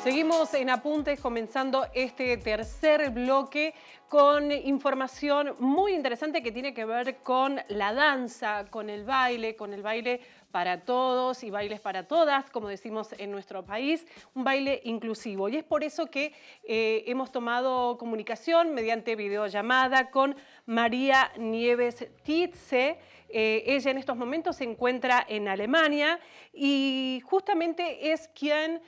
Seguimos en Apuntes, comenzando este tercer bloque con información muy interesante que tiene que ver con la danza, con el baile para todos y bailes para todas, como decimos en nuestro país, un baile inclusivo. Y es por eso que hemos tomado comunicación mediante videollamada con María Nieves Tietze. Ella en estos momentos se encuentra en Alemania y justamente es quien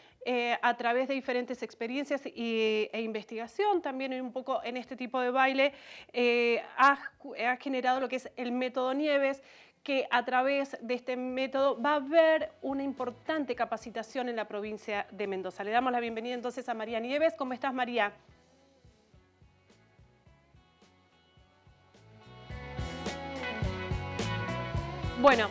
a través de diferentes experiencias e investigación, también un poco en este tipo de baile, ha generado lo que es el método Nieves, que a través de este método va a haber una importante capacitación en la provincia de Mendoza. Le damos la bienvenida entonces a María Nieves. ¿Cómo estás, María? Bueno,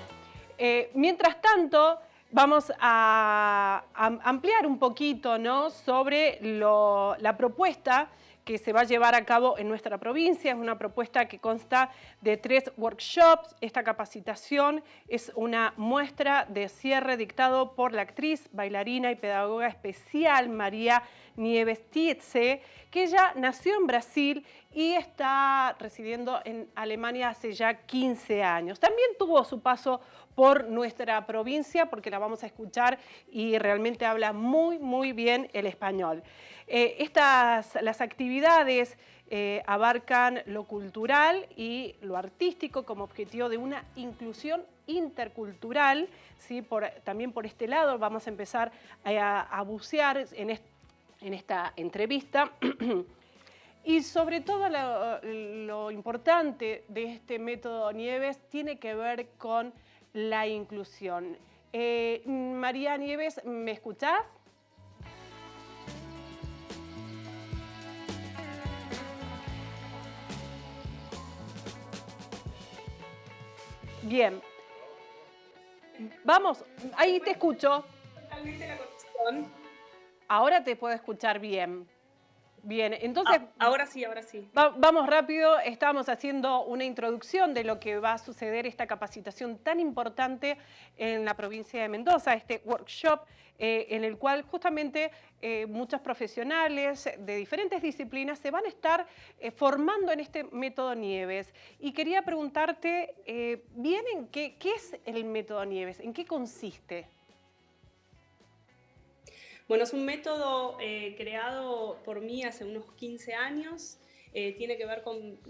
mientras tanto, vamos a ampliar un poquito, ¿no?, sobre la propuesta que se va a llevar a cabo en nuestra provincia. Es una propuesta que consta de 3 workshops. Esta capacitación es una muestra de cierre dictado por la actriz, bailarina y pedagoga especial María Nieves Tietze, que ella nació en Brasil y está residiendo en Alemania hace ya 15 años. También tuvo su paso por nuestra provincia porque la vamos a escuchar y realmente habla muy bien el español. Las actividades abarcan lo cultural y lo artístico como objetivo de una inclusión intercultural, ¿sí? También por este lado vamos a empezar a bucear en esta entrevista. Y sobre todo lo importante de este método Nieves tiene que ver con la inclusión. María Nieves, ¿me escuchás? Bien. Vamos, ahí te escucho. Totalmente la conexión. Ahora te puedo escuchar bien. Bien, entonces Ahora sí, ahora sí. vamos rápido. Estamos haciendo una introducción de lo que va a suceder, esta capacitación tan importante en la provincia de Mendoza, este workshop en el cual justamente muchos profesionales de diferentes disciplinas se van a estar formando en este método Nieves. Y quería preguntarte, bien, ¿qué es el método Nieves? ¿En qué consiste? Bueno, es un método creado por mí hace unos 15 años. Tiene que ver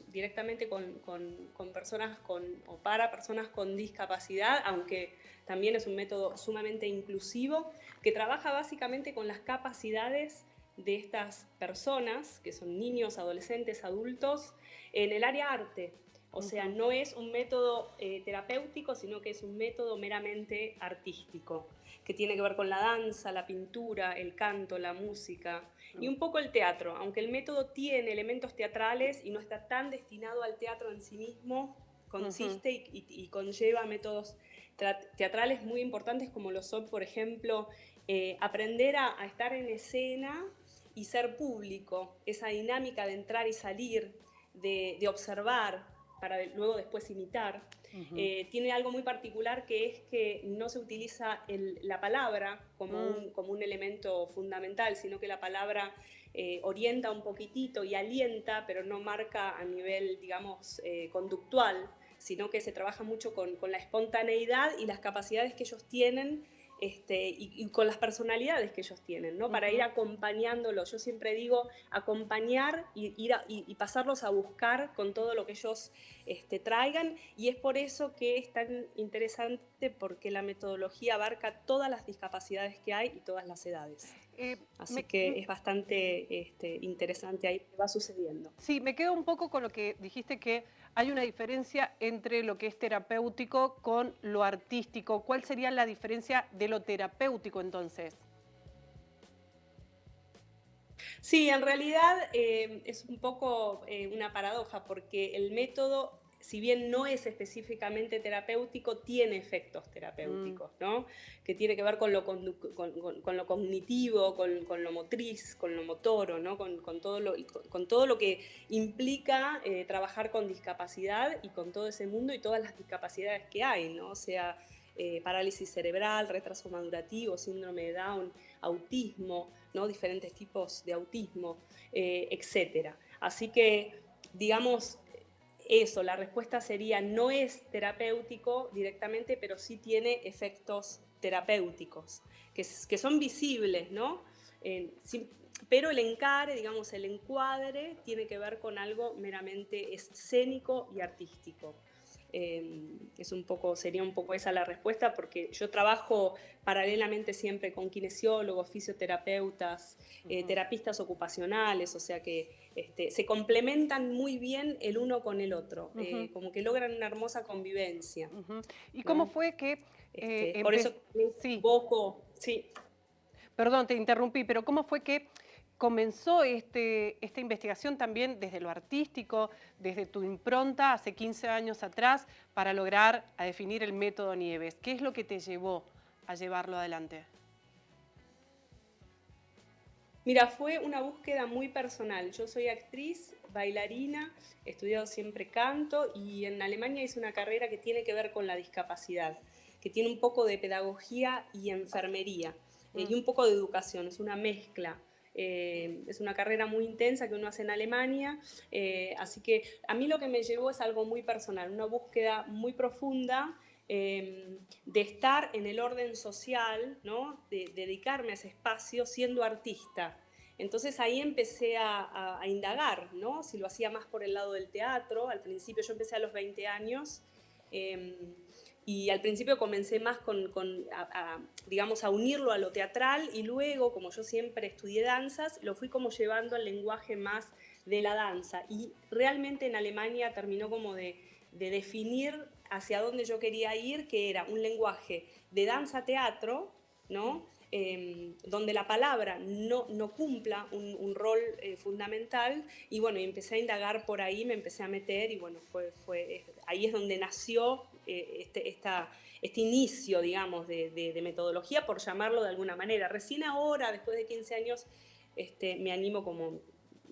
directamente con personas o para personas con discapacidad, aunque también es un método sumamente inclusivo, que trabaja básicamente con las capacidades de estas personas, que son niños, adolescentes, adultos, en el área arte. O sea, no es un método terapéutico, sino que es un método meramente artístico, que tiene que ver con la danza, la pintura, el canto, la música y un poco el teatro. Aunque el método tiene elementos teatrales y no está tan destinado al teatro en sí mismo, consiste y conlleva métodos teatrales muy importantes, como lo son, por ejemplo, aprender a estar en escena y ser público, esa dinámica de entrar y salir, de observar para luego después imitar. Tiene algo muy particular, que es que no se utiliza la palabra como un elemento fundamental, sino que la palabra orienta un poquitito y alienta, pero no marca a nivel, digamos, conductual, sino que se trabaja mucho con la espontaneidad y las capacidades que ellos tienen, y con las personalidades que ellos tienen, ¿no? Para ir acompañándolos. Yo siempre digo acompañar y pasarlos a buscar con todo lo que ellos traigan, y es por eso que es tan interesante, porque la metodología abarca todas las discapacidades que hay y todas las edades. Así que es bastante interesante ahí lo que va sucediendo. Sí, me quedo un poco con lo que dijiste, que hay una diferencia entre lo que es terapéutico con lo artístico. ¿Cuál sería la diferencia de lo terapéutico entonces? Sí, en realidad es un poco una paradoja, porque el método, si bien no es específicamente terapéutico, tiene efectos terapéuticos, ¿no? Que tiene que ver con lo cognitivo, con lo motriz, con lo motor, ¿no? Con todo lo que implica trabajar con discapacidad y con todo ese mundo y todas las discapacidades que hay, ¿no? O sea, parálisis cerebral, retraso madurativo, síndrome de Down, autismo, ¿no? Diferentes tipos de autismo, etc. Así que, digamos, eso, la respuesta sería no es terapéutico directamente, pero sí tiene efectos terapéuticos, que son visibles, ¿no? Sí, pero el encare, digamos, el encuadre tiene que ver con algo meramente escénico y artístico. Sería un poco esa la respuesta, porque yo trabajo paralelamente siempre con kinesiólogos, fisioterapeutas, terapistas ocupacionales, o sea que se complementan muy bien el uno con el otro, como que logran una hermosa convivencia. ¿Y cómo ¿no? fue que Por eso sí, invoco, sí. perdón, te interrumpí, pero cómo fue que comenzó esta investigación también desde lo artístico, desde tu impronta hace 15 años atrás, para lograr a definir el método Nieves? ¿Qué es lo que te llevó a llevarlo adelante? Mira, fue una búsqueda muy personal. Yo soy actriz, bailarina, he estudiado siempre canto y en Alemania hice una carrera que tiene que ver con la discapacidad, que tiene un poco de pedagogía y enfermería y un poco de educación, es una mezcla. Es una carrera muy intensa que uno hace en Alemania, así que a mí lo que me llevó es algo muy personal, una búsqueda muy profunda de estar en el orden social, ¿no? De dedicarme a ese espacio siendo artista. Entonces ahí empecé a indagar, ¿no? Si lo hacía más por el lado del teatro. Al principio yo empecé a los 20 años y al principio comencé más digamos, a unirlo a lo teatral y luego, como yo siempre estudié danzas, lo fui como llevando al lenguaje más de la danza. Y realmente en Alemania terminó como de definir hacia dónde yo quería ir, que era un lenguaje de danza-teatro, ¿no? Donde la palabra no cumpla un rol fundamental. Y bueno, y empecé a indagar por ahí, me empecé a meter y bueno, ahí es donde nació este inicio, digamos, de metodología, por llamarlo de alguna manera. Recién ahora, después de 15 años, me animo como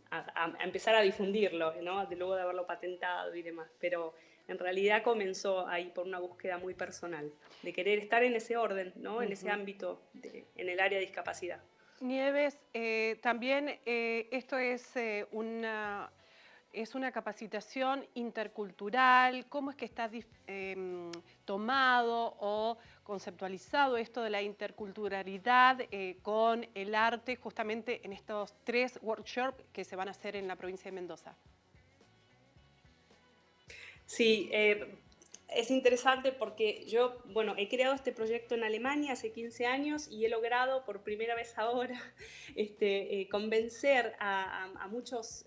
a empezar a difundirlo, ¿no? Luego de haberlo patentado y demás. Pero en realidad comenzó ahí por una búsqueda muy personal, de querer estar en ese orden, ¿no? En ese ámbito, en el área de discapacidad. Nieves, también esto es una capacitación intercultural. ¿Cómo es que está tomado o conceptualizado esto de la interculturalidad con el arte justamente en estos 3 workshops que se van a hacer en la provincia de Mendoza? Sí, es interesante porque yo, bueno, he creado este proyecto en Alemania hace 15 años y he logrado por primera vez ahora convencer a muchas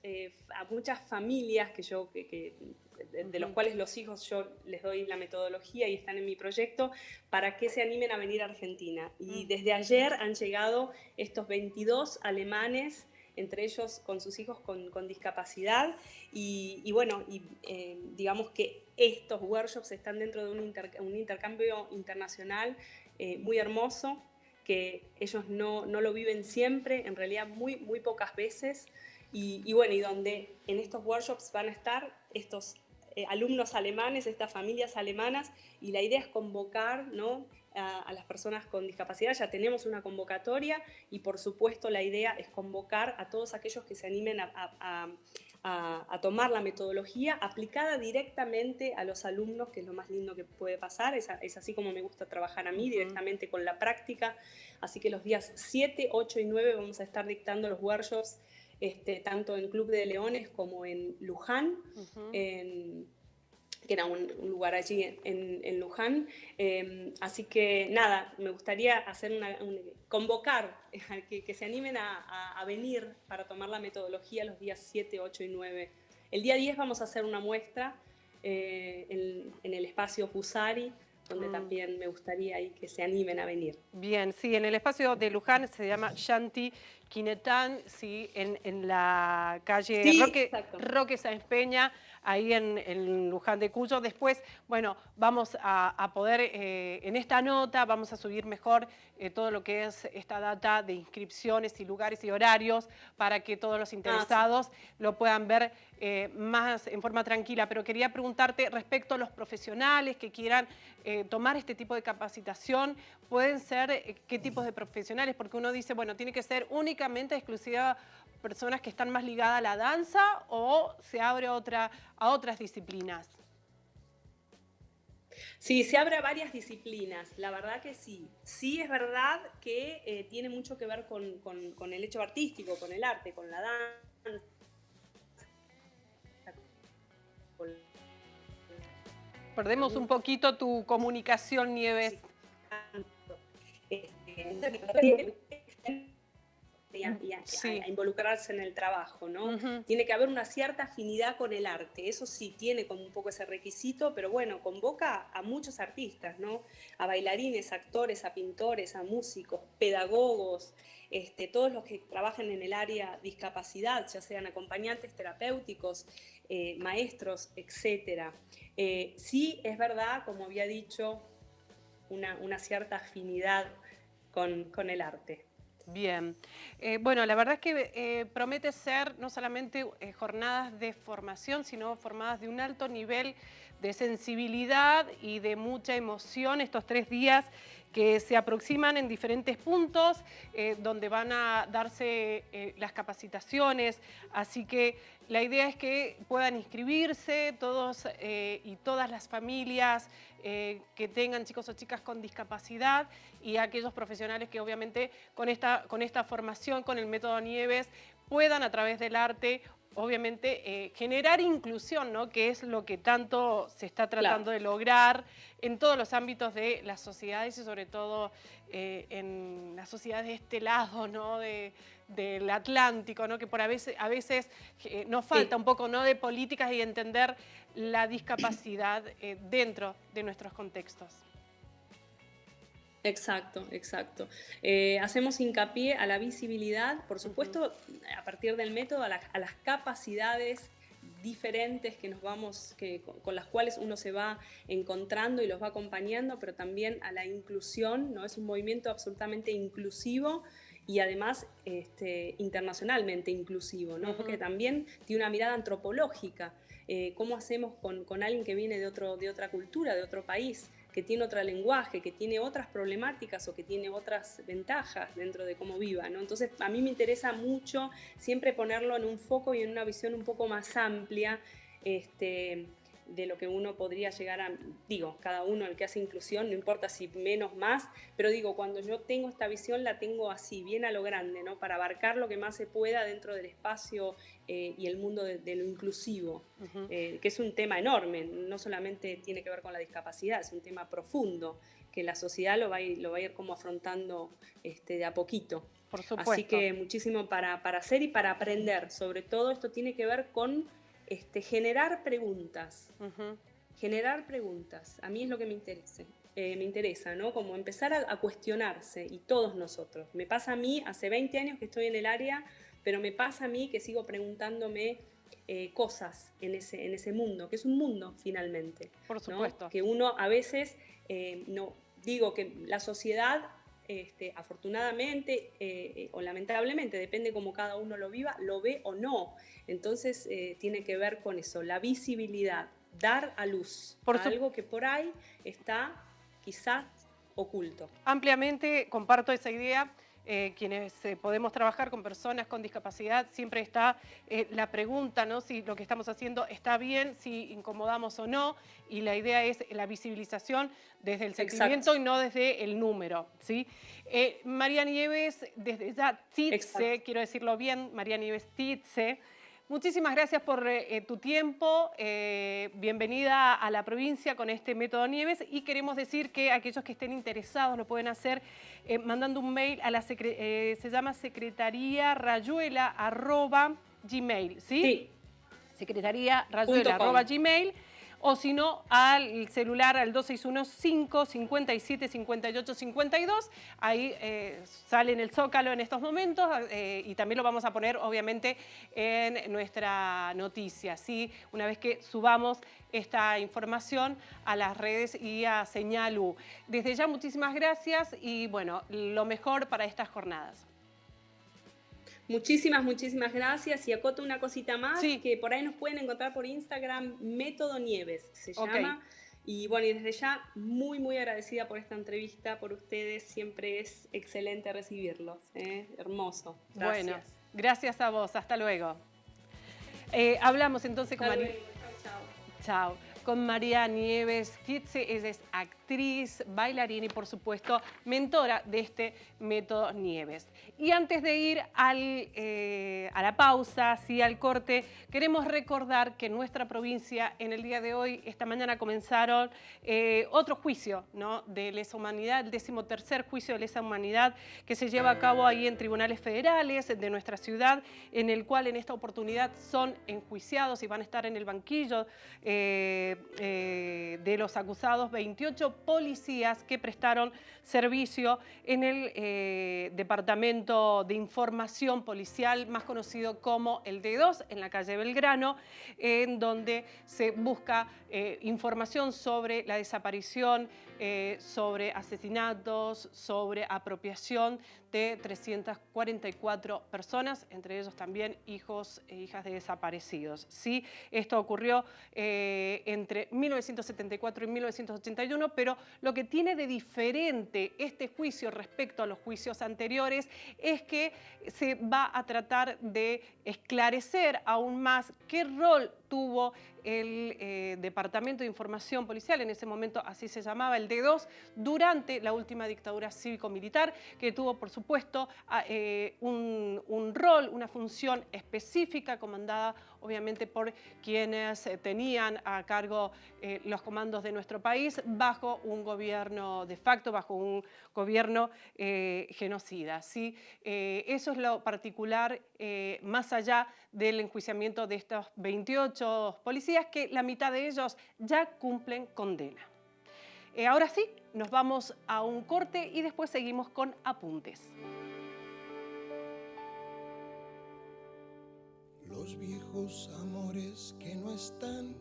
familias de los cuales los hijos yo les doy la metodología y están en mi proyecto para que se animen a venir a Argentina. Y desde ayer han llegado estos 22 alemanes, entre ellos con sus hijos con discapacidad, digamos que estos workshops están dentro de un intercambio internacional muy hermoso, que ellos no lo viven siempre, en realidad muy, muy pocas veces, y donde en estos workshops van a estar estos alumnos alemanes, estas familias alemanas, y la idea es convocar, ¿no?, a las personas con discapacidad. Ya tenemos una convocatoria y por supuesto la idea es convocar a todos aquellos que se animen a tomar la metodología aplicada directamente a los alumnos, que es lo más lindo que puede pasar. Es así como me gusta trabajar a mí, directamente con la práctica. Así que los días 7, 8 y 9 vamos a estar dictando los workshops tanto en Club de Leones como en Luján, que era un lugar allí en Luján. Así que nada, me gustaría hacer convocar a que se animen a venir para tomar la metodología los días 7, 8 y 9. El día 10 vamos a hacer una muestra en el espacio Fusari, donde también me gustaría ahí que se animen a venir. Bien, sí, en el espacio de Luján se llama Shanti Quinetán, ¿sí? En la calle Sí, Roque, exacto. Roque Sáenz Peña, ahí en Luján de Cuyo. Después, bueno, vamos a poder, en esta nota, vamos a subir mejor todo lo que es esta data de inscripciones y lugares y horarios para que todos los Ah, sí. interesados lo puedan ver más en forma tranquila. Pero quería preguntarte respecto a los profesionales que quieran tomar este tipo de capacitación, pueden ser qué tipos de profesionales, porque uno dice, bueno, tiene que ser únicamente exclusiva personas que están más ligadas a la danza o se abre a otras disciplinas. Sí, se abre a varias disciplinas, la verdad que sí. Sí es verdad que tiene mucho que ver con el hecho artístico, con el arte, con la danza, con la Perdemos un poquito tu comunicación, Nieves. música. Sí. A involucrarse en el trabajo, ¿no? Uh-huh. Tiene que haber una cierta afinidad con el arte, eso sí tiene como un poco ese requisito, pero bueno, convoca a muchos artistas, ¿no? A bailarines, actores, a pintores, a músicos, pedagogos, todos los que trabajan en el área discapacidad, ya sean acompañantes terapéuticos, maestros, etc. Sí, es verdad, como había dicho, una cierta afinidad con el arte. Bien. Bueno, la verdad es que promete ser no solamente jornadas de formación, sino formadas de un alto nivel de sensibilidad y de mucha emoción estos 3 días que se aproximan en diferentes puntos, donde van a darse las capacitaciones. Así que la idea es que puedan inscribirse todos y todas las familias que tengan chicos o chicas con discapacidad y aquellos profesionales que obviamente con esta formación, con el método Nieves, puedan a través del arte obviamente generar inclusión, ¿no? Que es lo que tanto se está tratando Claro. de lograr en todos los ámbitos de las sociedades y sobre todo en las sociedades de este lado, ¿no? Del Atlántico, ¿no? Que a veces nos falta Sí. un poco, ¿no? De políticas y entender la discapacidad dentro de nuestros contextos. Exacto, exacto. Hacemos hincapié a la visibilidad, por Uh-huh. supuesto, a partir del método, a las capacidades diferentes que nos vamos, con las cuales uno se va encontrando y los va acompañando, pero también a la inclusión, ¿no? Es un movimiento absolutamente inclusivo y además internacionalmente inclusivo, ¿no? Uh-huh. Porque también tiene una mirada antropológica. ¿Cómo hacemos con alguien que viene de otra cultura, de otro país? Que tiene otro lenguaje, que tiene otras problemáticas o que tiene otras ventajas dentro de cómo viva, ¿no? Entonces, a mí me interesa mucho siempre ponerlo en un foco y en una visión un poco más amplia, de lo que uno podría llegar a, digo, cada uno el que hace inclusión, no importa si menos, más, pero digo, cuando yo tengo esta visión la tengo así, bien a lo grande, ¿no? Para abarcar lo que más se pueda dentro del espacio y el mundo de lo inclusivo, Uh-huh. que es un tema enorme, no solamente tiene que ver con la discapacidad, es un tema profundo, que la sociedad lo va a ir como afrontando de a poquito. Por Así supuesto. que muchísimo para hacer y para aprender. Sobre todo esto tiene que ver con generar preguntas. Uh-huh. Generar preguntas. A mí es lo que me interesa, ¿no? Como empezar a cuestionarse, y todos nosotros. Me pasa a mí, hace 20 años que estoy en el área, pero me pasa a mí que sigo preguntándome cosas en ese mundo, que es un mundo finalmente. Por supuesto. ¿No? Que uno a veces, no digo que la sociedad, afortunadamente o lamentablemente, depende cómo cada uno lo viva, lo ve o no. Entonces tiene que ver con eso, la visibilidad, dar a luz a algo que por ahí está quizás oculto. Ampliamente comparto esa idea. Quienes podemos trabajar con personas con discapacidad, siempre está la pregunta, ¿no? Si lo que estamos haciendo está bien, si incomodamos o no, y la idea es la visibilización desde el sentimiento Exacto. y no desde el número, ¿sí? María Nieves, desde ya Titze, Exacto. quiero decirlo bien, María Nieves Titze, muchísimas gracias por tu tiempo, bienvenida a la provincia con este método Nieves y queremos decir que aquellos que estén interesados lo pueden hacer mandando un mail a la se llama secretariarayuela@gmail, ¿sí? Sí. secretariarayuela@gmail o si no, al celular al 2615-575852. Ahí sale en el Zócalo en estos momentos y también lo vamos a poner, obviamente, en nuestra noticia, ¿sí? Una vez que subamos esta información a las redes y a Señal U. Desde ya, muchísimas gracias y, bueno, lo mejor para estas jornadas. Muchísimas gracias. Y acoto una cosita más, Sí. que por ahí nos pueden encontrar por Instagram, Método Nieves se Ok. llama. Y bueno, y desde ya muy agradecida por esta entrevista, por ustedes. Siempre es excelente recibirlos. Hermoso. Gracias. Bueno, gracias a vos. Hasta luego. Hablamos entonces con Hasta María. luego. Chao. Chao. Con María Nieves Tietze. Ella es actriz, bailarina y, por supuesto, mentora de este Método Nieves. Y antes de ir a la pausa, sí, al corte, queremos recordar que en nuestra provincia, en el día de hoy, esta mañana comenzaron otro juicio, ¿no?, de lesa humanidad, el 13º juicio de lesa humanidad que se lleva a cabo ahí en tribunales federales de nuestra ciudad, en el cual en esta oportunidad son enjuiciados y van a estar en el banquillo de los acusados 28 policías que prestaron servicio en el Departamento de Información Policial, más conocido como el D2, en la calle Belgrano, en donde se busca información sobre la desaparición, sobre asesinatos, sobre apropiación de 344 personas, entre ellos también hijos e hijas de desaparecidos. Sí, esto ocurrió entre 1974 y 1981, pero lo que tiene de diferente este juicio respecto a los juicios anteriores es que se va a tratar de esclarecer aún más qué rol tuvo el Departamento de Información Policial, en ese momento así se llamaba, el D2, durante la última dictadura cívico-militar, que tuvo, por supuesto, un rol, una función específica, comandada obviamente por quienes tenían a cargo los comandos de nuestro país, bajo un gobierno de facto, bajo un gobierno genocida, ¿sí? Eso es lo particular, más allá del enjuiciamiento de estos 28 policías, que la mitad de ellos ya cumplen condena. Ahora sí, nos vamos a un corte y después seguimos con apuntes. Los viejos amores que no están